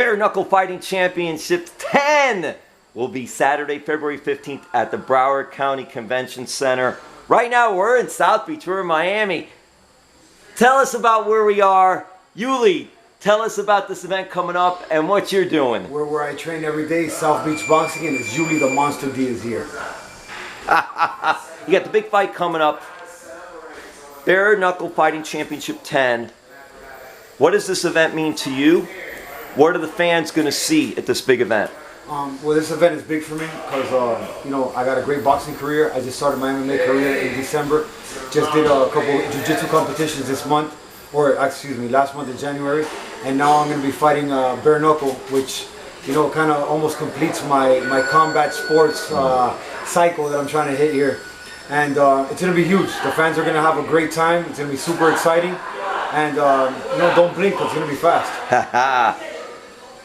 Bare Knuckle Fighting Championship 10 will be Saturday, Februare 15th at the Broward County Convention Center. Right now we're in South Beach, we're in Miami. Tell us about where we are. Uly, tell us about this event coming up and what you're doing. We're where I train every day, South Beach Boxing, and it's Uly the Monster Diaz here. You got the big fight coming up. Bare Knuckle Fighting Championship 10. What does this event mean to you? What are the fans going to see at this big event? Well, this event is big for me because, you know, I got a great boxing career. I just started my MMA career in December. Just did a couple jiu-jitsu competitions this month, or excuse me, last month in January. And now I'm going to be fighting bare knuckle, which, you know, kind of almost completes my combat sports cycle that I'm trying to hit here. And it's going to be huge. The fans are going to have a great time. It's going to be super exciting. And, you know, don't blink, it's going to be fast.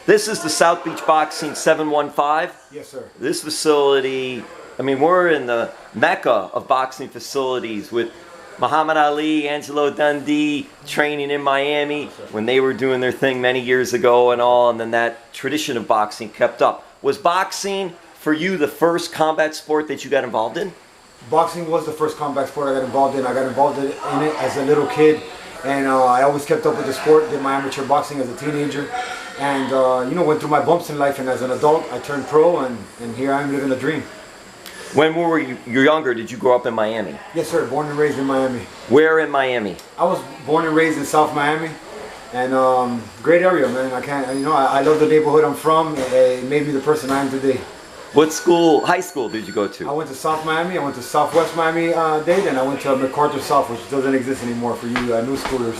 This is the South Beach Boxing 715. Yes, sir. This facility, I mean, we're in the mecca of boxing facilities with Muhammad Ali, Angelo Dundee training in Miami when they were doing their thing many years ago and all, and then that tradition of boxing kept up. Was boxing for you the first combat sport that you got involved in? Boxing was the first combat sport I got involved in. I got involved in it as a little kid, and I always kept up with the sport, did my amateur boxing as a teenager. And, you know, went through my bumps in life, and as an adult, I turned pro, and here I am living a dream. When were you younger, did you grow up in Miami? Yes, sir. Born and raised in Miami. Where in Miami? I was born and raised in South Miami, and great area, man. I love the neighborhood I'm from. It made me the person I am today. What school, high school did you go to? I went to South Miami, I went to Southwest Miami-Dade, and I went to MacArthur South, which doesn't exist anymore for you new schoolers.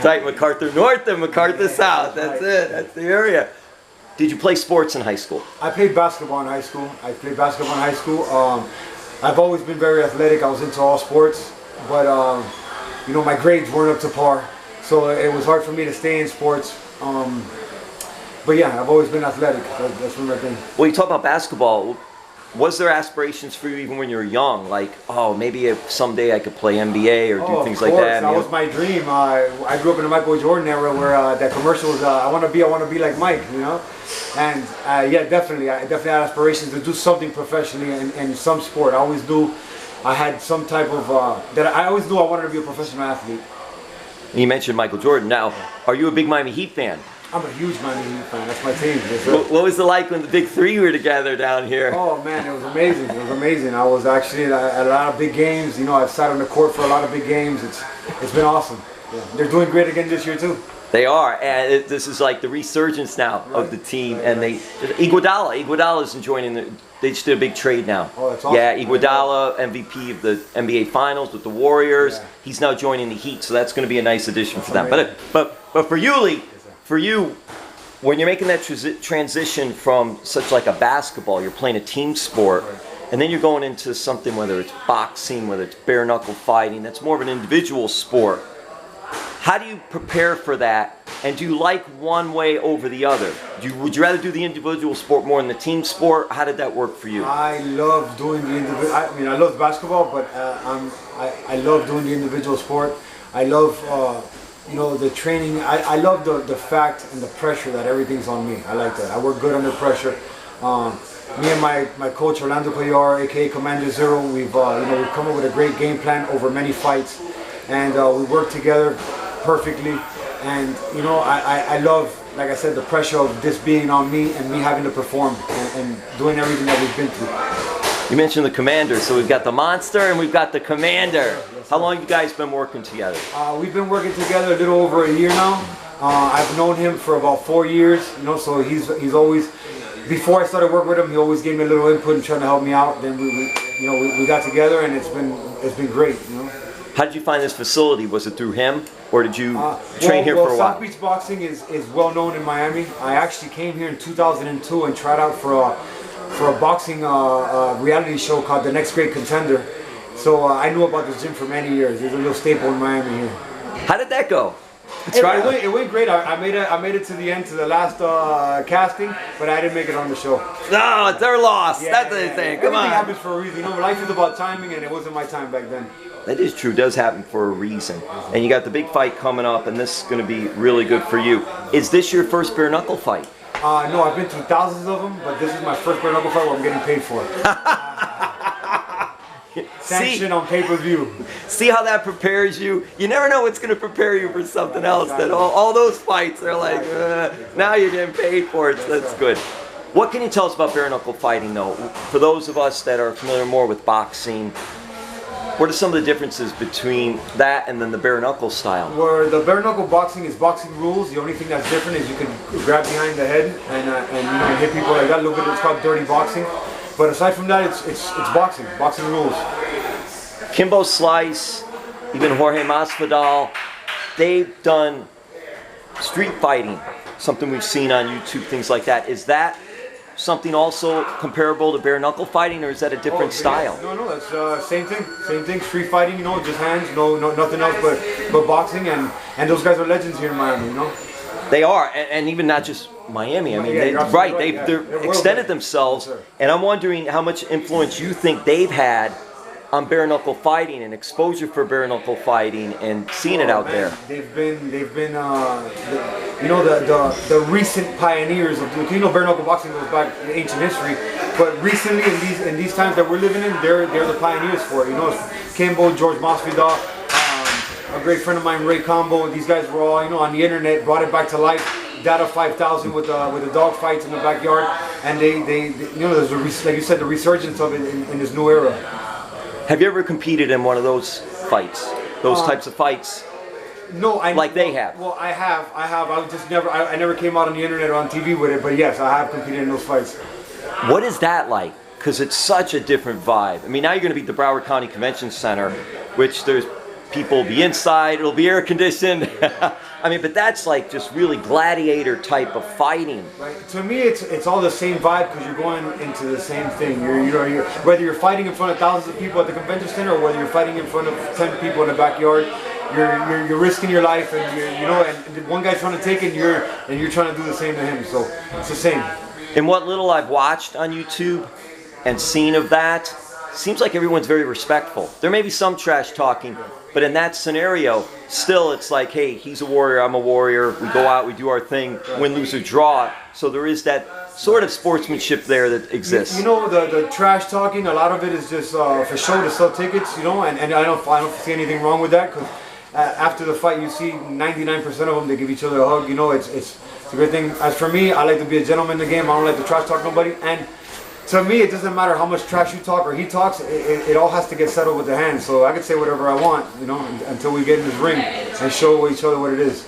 Right, MacArthur North and MacArthur South, that's it, that's the area. Did you play sports in high school? I played basketball in high school. I've always been very athletic. I was into all sports, but you know, my grades weren't up to par, so it was hard for me to stay in sports. But yeah, I've always been athletic. That's one of my things. Well, you talk about basketball. Was there aspirations for you even when you were young? Like, oh, maybe if someday I could play NBA or do things like that? That was my dream. I grew up in the Michael Jordan era where that commercial was, I want to be like Mike, you know? And yeah, definitely. I definitely had aspirations to do something professionally in some sport. I always knew I had some type of, I always knew I wanted to be a professional athlete. You mentioned Michael Jordan. Now, are you a big Miami Heat fan? I'm a huge Miami Heat fan. That's my team. What was it like when the big three were together down here? Oh man, it was amazing. It was amazing. I was actually at a lot of big games. You know, I've sat on the court for a lot of big games. It's been awesome. Yeah. They're doing great again this year too. They are, and this is like the resurgence now of the team. And Iguodala's enjoying they just did a big trade now. Oh, that's awesome. Yeah, Iguodala, MVP of the NBA Finals with the Warriors. Yeah. He's now joining the Heat, so that's going to be a nice addition for them. But for Uly, for you, when you're making that transition from such like a basketball, you're playing a team sport, and then you're going into something, whether it's boxing, whether it's bare knuckle fighting, that's more of an individual sport. How do you prepare for that, and do you like one way over the other? Would you rather do the individual sport more than the team sport? How did that work for you? I love doing the individual. I mean, I love basketball, but I love doing the individual sport. I love you know, the training. I love the fact and the pressure that everything's on me. I like that. I work good under pressure. Me and my coach Orlando Coyar, aka Commander Zero, we've you know, we've come up with a great game plan over many fights, and we work together perfectly. And you know, I love, like I said, the pressure of this being on me and me having to perform and doing everything that we've been through. You mentioned the Commander, so we've got the Monster and we've got the Commander. How long have you guys been working together? We've been working together a little over a year now. I've known him for about 4 years, you know, so he's always, before I started working with him, he always gave me a little input and trying to help me out. Then we got together, and it's been great, you know. How did you find this facility? Was it through him, or did you train here for a while? South Beach Boxing is well known in Miami. I actually came here in 2002 and tried out for a boxing reality show called The Next Great Contender. So I knew about this gym for many years. There's a little staple in Miami here. How did that go? It went great. I made it to the end, to the last casting, but I didn't make it on the show. No, it's their loss. That's the thing. Come on. Everything happens for a reason. You know, life is about timing, and it wasn't my time back then. That is true. Does happen for a reason. And you got the big fight coming up, and this is going to be really good for you. Is this your first bare knuckle fight? No, I've been through thousands of them, but this is my first bare knuckle fight where I'm getting paid for it. Sanction on pay-per-view. See how that prepares you? You never know what's going to prepare you for something else. That all those fights are like, now you're getting paid for it, so that's good. What can you tell us about bare knuckle fighting, though? For those of us that are familiar more with boxing, what are some of the differences between that and then the bare knuckle style? Where the bare knuckle boxing is boxing rules. The only thing that's different is you can grab behind the head and hit people like that. Look at it, it's called dirty boxing. But aside from that, it's boxing rules. Kimbo Slice, even Jorge Masvidal, they've done street fighting, something we've seen on YouTube, things like that. Is that something also comparable to bare knuckle fighting, or is that a different style? No, that's same thing. Street fighting, just hands, no, nothing else but boxing, and those guys are legends here in Miami, They are, and even not just Miami. I mean, they've extended themselves, and I'm wondering how much influence you think they've had on bare knuckle fighting and exposure for bare knuckle fighting and seeing it out there. They've been the recent pioneers of bare knuckle boxing goes back in ancient history, but recently in these times that we're living in, they're the pioneers for it. Kimbo, George Masvidal, a great friend of mine, Ray Combo. These guys were all on the internet, brought it back to life. Data 5000 with the dog fights in the backyard, and they there's like you said, the resurgence of it in this new era. Have you ever competed in one of those fights? Those types of fights? No, they have. Well, I have. I never came out on the internet or on TV with it, but yes, I have competed in those fights. What is that like? Because it's such a different vibe. I mean, now you're going to be at the Broward County Convention Center, which there's people will be inside, it'll be air conditioned. I mean, but that's like just really gladiator type of fighting. Right. To me, it's all the same vibe because you're going into the same thing. You're whether you're fighting in front of thousands of people at the convention center or whether you're fighting in front of 10 people in the backyard, you're risking your life, and and one guy's trying to take it, and you're trying to do the same to him. So it's the same. And what little I've watched on YouTube and seen of that, seems like everyone's very respectful. There may be some trash talking, but in that scenario, still it's like, hey, he's a warrior, I'm a warrior. We go out, we do our thing, win, lose, or draw. So there is that sort of sportsmanship there that exists. The trash talking, a lot of it is just for show to sell tickets, and I don't see anything wrong with that, because after the fight you see 99% of them, they give each other a hug. It's a good thing. As for me, I like to be a gentleman in the game. I don't like to trash talk nobody, and to me, it doesn't matter how much trash you talk or he talks. It all has to get settled with the hands. So I can say whatever I want, until we get in this ring and show each other what it is.